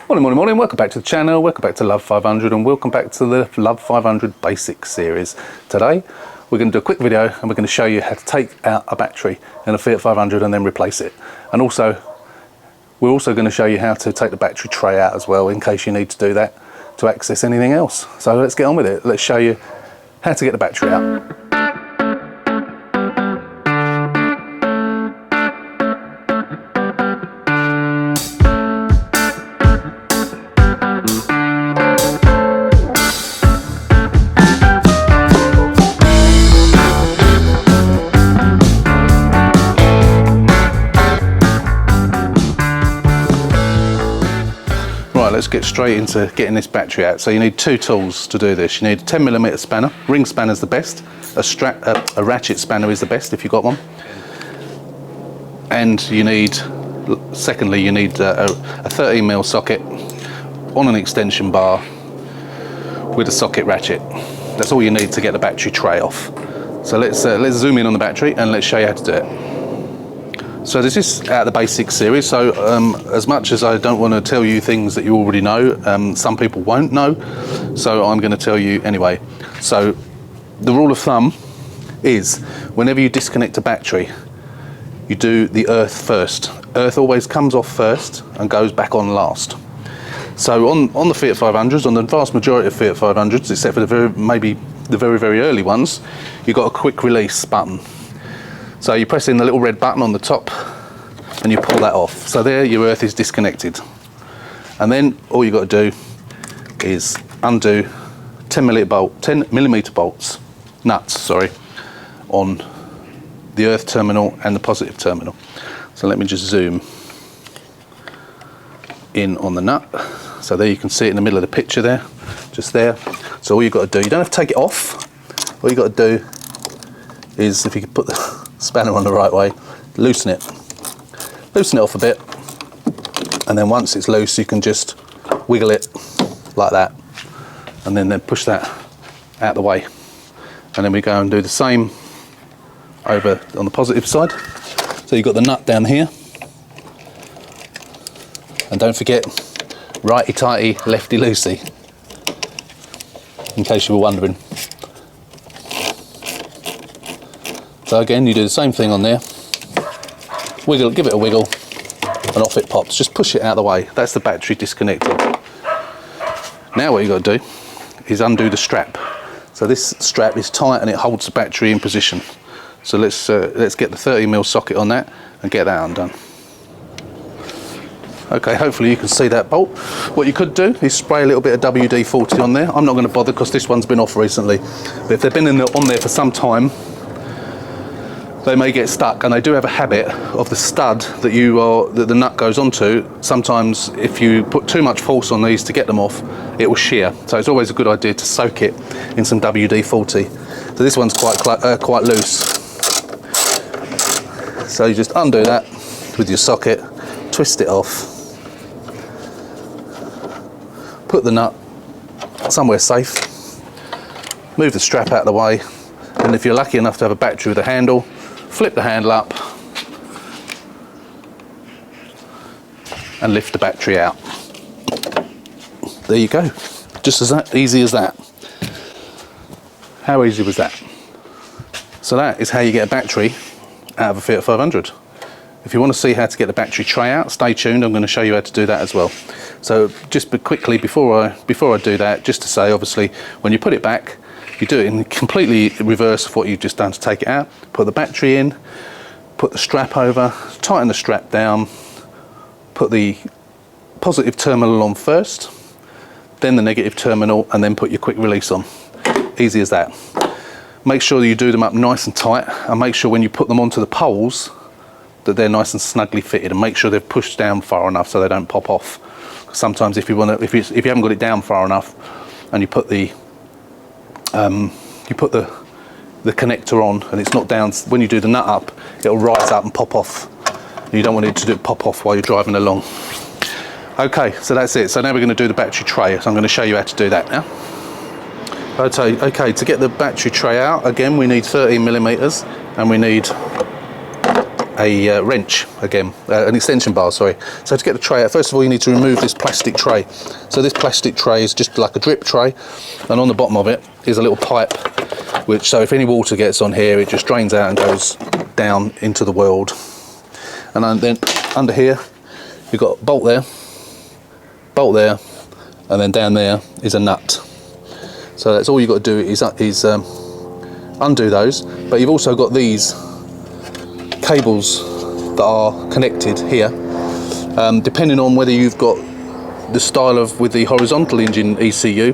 Morning, welcome back to the channel, welcome back to Love 500 and welcome back to the Love 500 Basics series. Today we're going to do a quick video and we're going to show you how to take out a battery in a Fiat 500 and then replace it. And also, we're also going to show you how to take the battery tray out as well in case you need to do that to access anything else. So let's get on with it. Let's show you how to get the battery out. Let's get straight into getting this battery out. So you need two tools to do this. You need a 10mm spanner. Ring spanner is the best. A ratchet spanner is the best if you've got one. And you need, secondly, you need a 13mm socket on an extension bar with a socket ratchet. That's all you need to get the battery tray off. So let's zoom in on the battery and let's show you how to do it. So this is out of the Basics series, so as much as I don't want to tell you things that you already know, some people won't know, so I'm going to tell you anyway. So the rule of thumb is whenever you disconnect a battery, you do the earth first. Earth always comes off first and goes back on last. So on the Fiat 500s, on the vast majority of Fiat 500s, except for maybe the very early ones, you've got a quick release button. So you press in the little red button on the top and you pull that off. So there your earth is disconnected. And then all you got to do is undo 10mm bolts, nuts, on the earth terminal and the positive terminal. So let me just zoom in on the nut. So there you can see it in the middle of the picture there, just there. So all you've got to do, you don't have to take it off. All you got to do is, if you could put the spanner on the right way, loosen it off a bit, and then once it's loose you can just wiggle it like that, and then push that out the way, and then we go and do the same over on the positive side. So you've got the nut down here, and don't forget righty tighty lefty loosey, in case you were wondering. So again, you do the same thing on there, wiggle, give it a wiggle, and off it pops. Just push it out of the way. That's the battery disconnected. Now what you've got to do is undo the strap. So this strap is tight and it holds the battery in position. So let's get the 30mm socket on that and get that undone. Okay, hopefully you can see that bolt. What you could do is spray a little bit of WD-40 on there. I'm not going to bother because this one's been off recently. But if they've been on there for some time, they may get stuck, and they do have a habit of the stud that the nut goes onto. Sometimes if you put too much force on these to get them off, it will shear. So it's always a good idea to soak it in some WD-40. So this one's quite loose. So you just undo that with your socket, twist it off, put the nut somewhere safe, move the strap out of the way, and if you're lucky enough to have a battery with a handle, flip the handle up and lift the battery out. There you go. Just easy as that. How easy was that? So that is how you get a battery out of a Fiat 500. If you want to see how to get the battery tray out, stay tuned. I'm going to show you how to do that as well. So just quickly, before I do that, just to say, obviously, when you put it back, you do it in completely reverse of what you've just done to take it out. Put the battery in, put the strap over, tighten the strap down, put the positive terminal on first, then the negative terminal, and then put your quick release on. Easy as that. Make sure that you do them up nice and tight, and make sure when you put them onto the poles that they're nice and snugly fitted, and make sure they're pushed down far enough so they don't pop off. Sometimes if you haven't got it down far enough and you put the connector on and it's not down, when you do the nut up, it'll rise up and pop off. You don't want it to pop off while you're driving along. Okay, so that's it. So now we're going to do the battery tray. So I'm going to show you how to do that now. Okay, to get the battery tray out, again we need 13mm and we need a wrench again, an extension bar, sorry. So to get the tray out, first of all you need to remove this plastic tray. So this plastic tray is just like a drip tray, and on the bottom of it is a little pipe, which, so if any water gets on here, it just drains out and goes down into the world. And then under here you've got a bolt there, and then down there is a nut. So that's all you've got to do is undo those, but you've also got these cables that are connected here, depending on whether you've got the style of with the horizontal engine ECU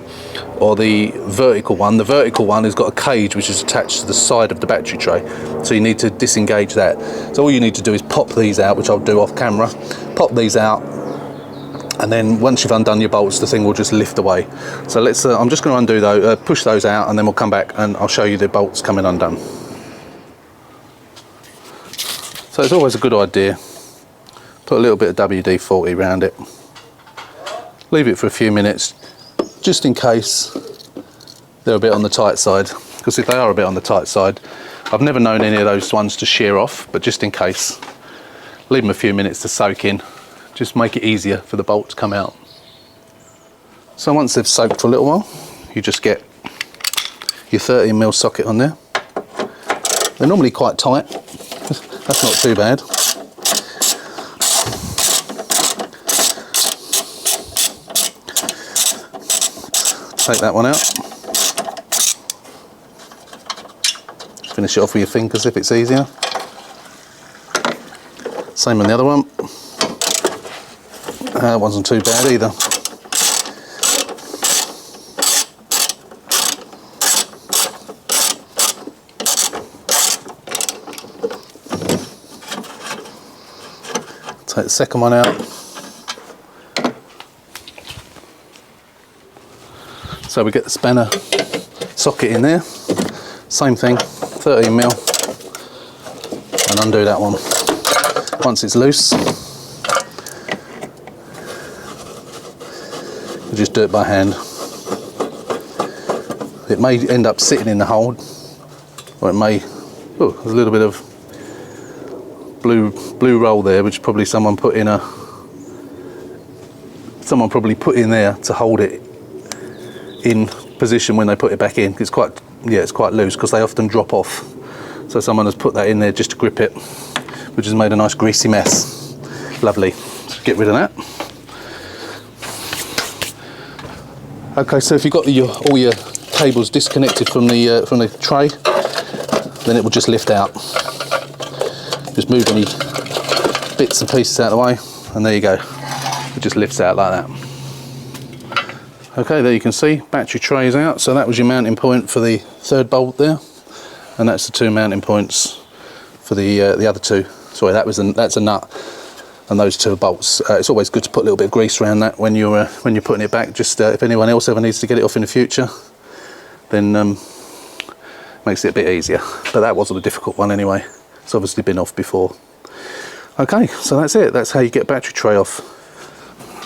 or the vertical one. The vertical one has got a cage which is attached to the side of the battery tray, so you need to disengage that. So all you need to do is pop these out, which I'll do off camera. Pop these out, and then once you've undone your bolts, the thing will just lift away. So let's I'm just going to undo those, push those out, and then we'll come back and I'll show you the bolts coming undone. So it's always a good idea, put a little bit of WD-40 around it, leave it for a few minutes just in case they're a bit on the tight side, because if they are a bit on the tight side, I've never known any of those ones to shear off, but just in case, leave them a few minutes to soak in, just make it easier for the bolt to come out. So once they've soaked for a little while, you just get your 13mm socket on there. They're normally quite tight, that's not too bad. Take that one out. Finish it off with your fingers if it's easier. Same on the other one. That wasn't too bad either. Take the second one out. So we get the spanner socket in there. Same thing, 13mm, and undo that one. Once it's loose, you just do it by hand. It may end up sitting in the hole, or it may, oh, there's a little bit of blue roll there, which probably someone probably put in there to hold it in position when they put it back in. It's quite loose because they often drop off. So someone has put that in there just to grip it, which has made a nice greasy mess. Lovely. So get rid of that. Okay, so if you've got all your cables disconnected from the tray, then it will just lift out. Just move any bits and pieces out of the way, and there you go. It just lifts out like that. Okay, there you can see battery tray is out. So that was your mounting point for the third bolt there, and that's the two mounting points for the other two. Sorry, that's a nut, and those two are bolts. It's always good to put a little bit of grease around that when you're putting it back. Just if anyone else ever needs to get it off in the future, then makes it a bit easier. But that wasn't a difficult one anyway. It's obviously been off before. Okay, so that's it. That's how you get battery tray off.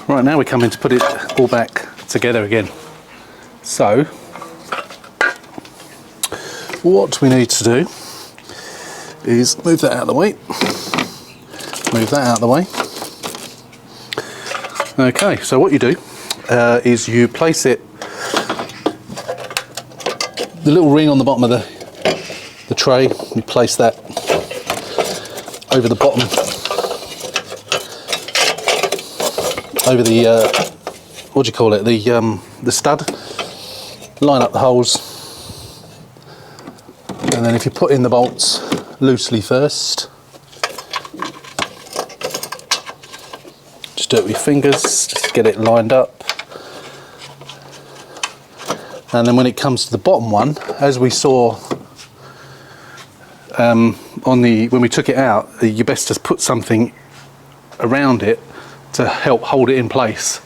Right, now we're coming to put it all back together again. So what we need to do is move that out of the way. Move that out of the way. Okay, so what you do is you place it, the little ring on the bottom of the tray, you place that over the bottom, over the what do you call it, the stud. Line up the holes, and then if you put in the bolts loosely first, just do it with your fingers, just to get it lined up. And then when it comes to the bottom one, as we saw when we took it out, you best just put something around it to help hold it in place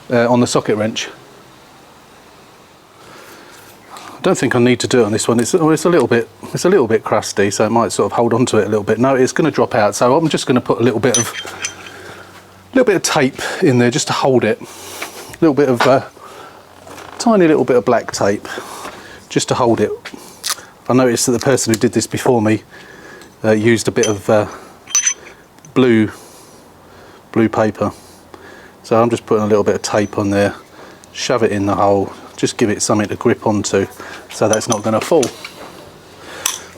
on the socket wrench. I don't think I need to do it on this one. It's a little bit crusty, so it might sort of hold on to it a little bit. No, it's going to drop out, so I'm just going to put a little bit of tape in there just to hold it. A little bit of tiny little bit of black tape just to hold it. I noticed that the person who did this before me used a bit of blue paper. So I'm just putting a little bit of tape on there, shove it in the hole, just give it something to grip onto so that's not going to fall.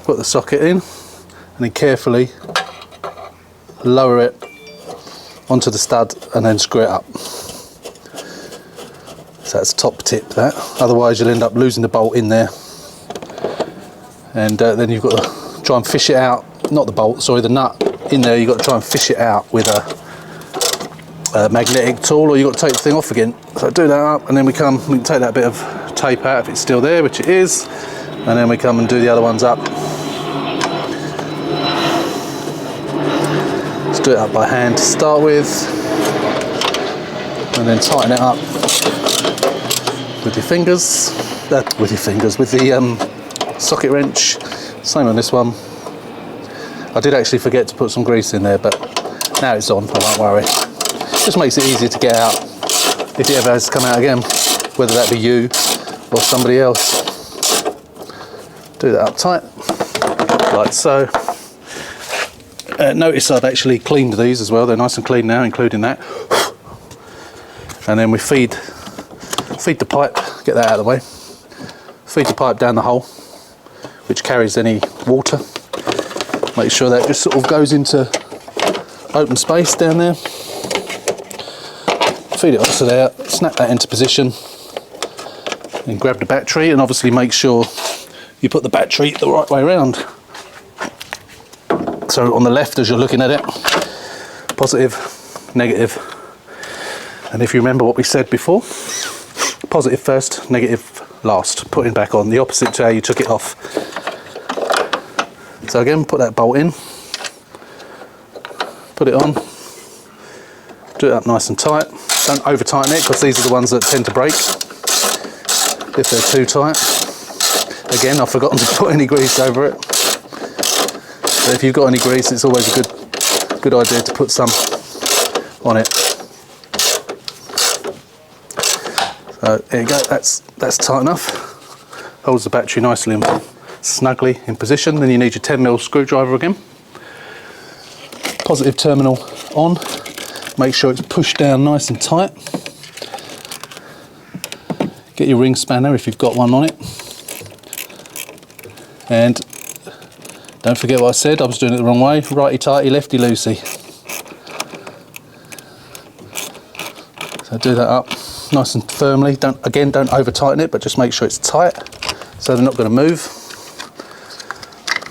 Put the socket in and then carefully lower it onto the stud and then screw it up. So that's top tip, that. Otherwise you'll end up losing the bolt in there, and then you've got to try and fish it out, not the bolt, sorry, the nut in there. You've got to try and fish it out with a magnetic tool, or you've got to take the thing off again. So do that up, and then we can take that bit of tape out if it's still there, which it is, and then we come and do the other ones up. Let's do it up by hand to start with, and then tighten it up with your fingers, with the socket wrench. Same on this one. I did actually forget to put some grease in there, but now it's on, I won't worry. Just makes it easier to get out if it ever has to come out again, whether that be you or somebody else. Do that up tight, like so. Notice I've actually cleaned these as well. They're nice and clean now, including that. And then we feed the pipe, get that out of the way. Feed the pipe down the hole, which carries any water. Make sure that just sort of goes into open space down there. Feed it onto there, snap that into position, and grab the battery, and obviously make sure you put the battery the right way around. So on the left as you're looking at it, positive, negative, and if you remember what we said before, positive first, negative last, putting back on, the opposite to how you took it off. So again, put that bolt in, put it on, do it up nice and tight. Don't over tighten it, because these are the ones that tend to break if they're too tight. Again, I've forgotten to put any grease over it. But if you've got any grease, it's always a good idea to put some on it. So there you go, that's tight enough. Holds the battery nicely and snugly in position. Then you need your 10mm screwdriver again. Positive terminal on. Make sure it's pushed down nice and tight. Get your ring spanner if you've got one on it. And don't forget what I said, I was doing it the wrong way. Righty tighty, lefty loosey. So do that up nice and firmly. Don't over tighten it, but just make sure it's tight so they're not going to move.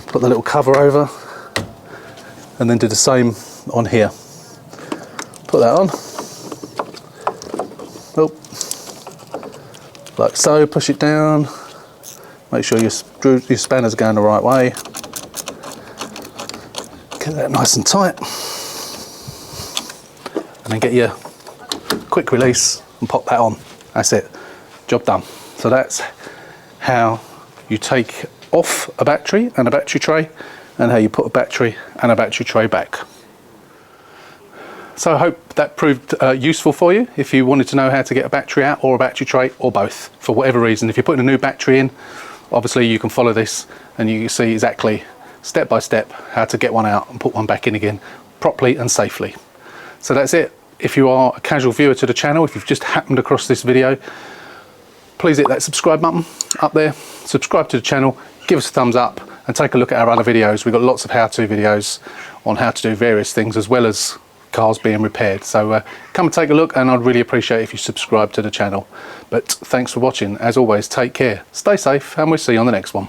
Put the little cover over, and then do the same on here. Put that on. Oh. Like so, push it down. Make sure your spanner's going the right way. Get that nice and tight. And then get your quick release and pop that on. That's it. Job done. So that's how you take off a battery and a battery tray, and how you put a battery and a battery tray back. So I hope that proved useful for you if you wanted to know how to get a battery out, or a battery tray, or both, for whatever reason. If you're putting a new battery in, obviously you can follow this and you can see exactly step by step how to get one out and put one back in again properly and safely. So that's it. If you are a casual viewer to the channel, if you've just happened across this video, please hit that subscribe button up there, subscribe to the channel, give us a thumbs up, and take a look at our other videos. We've got lots of how-to videos on how to do various things, as well as cars being repaired. So come and take a look, and I'd really appreciate if you subscribe to the channel. But thanks for watching. As always, take care, stay safe, and we'll see you on the next one.